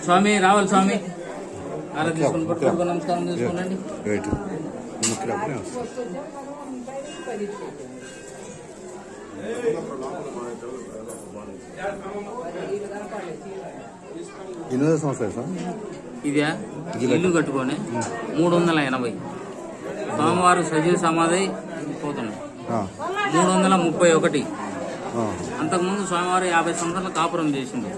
స్వామి రావాలి స్వామి ఆరాధించుకుని పట్టుకోండి నమస్కారం చేసుకోండి ఎన్ని సంవత్సరాలు సార్ ఇదే ఇల్లు కట్టుకొని 380 స్వామివారు సజీవ సమాధి పోతున్నాయి 331 అంతకుముందు స్వామివారు 50 సంవత్సరాల కాపురం చేసింది.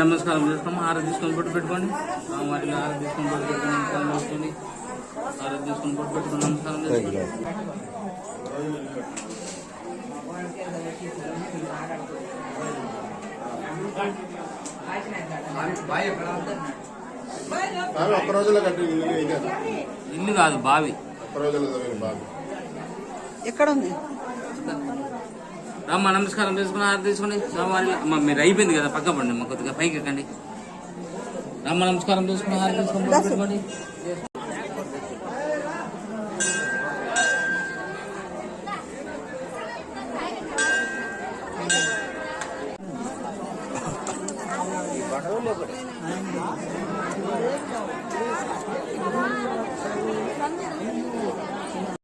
నమస్కారం చేసుకోండి ఆరాధన తీసుకొని బొట్టు పెట్టుకోండి స్వామివారికి ఆరాధన తీసుకొని బొట్టు పెట్టుకుని నమస్కారం చేసుకోండి ఆరాధన తీసుకొని బొట్టు పెట్టుకుని నమస్కారం చేసుకోండి. ఇల్లు కాదు బావి ఎక్కడ ఉంది రమ్మ నమస్కారం చేసుకుని ఆరు తీసుకుని స్వామివారి అమ్మ మీరు అయిపోయింది కదా పక్క పండి కొద్దిగా పైకి ఎక్కండి రమ్మ నమస్కారం చేసుకుని ఆరు తీసుకుని పెట్టుకోండి.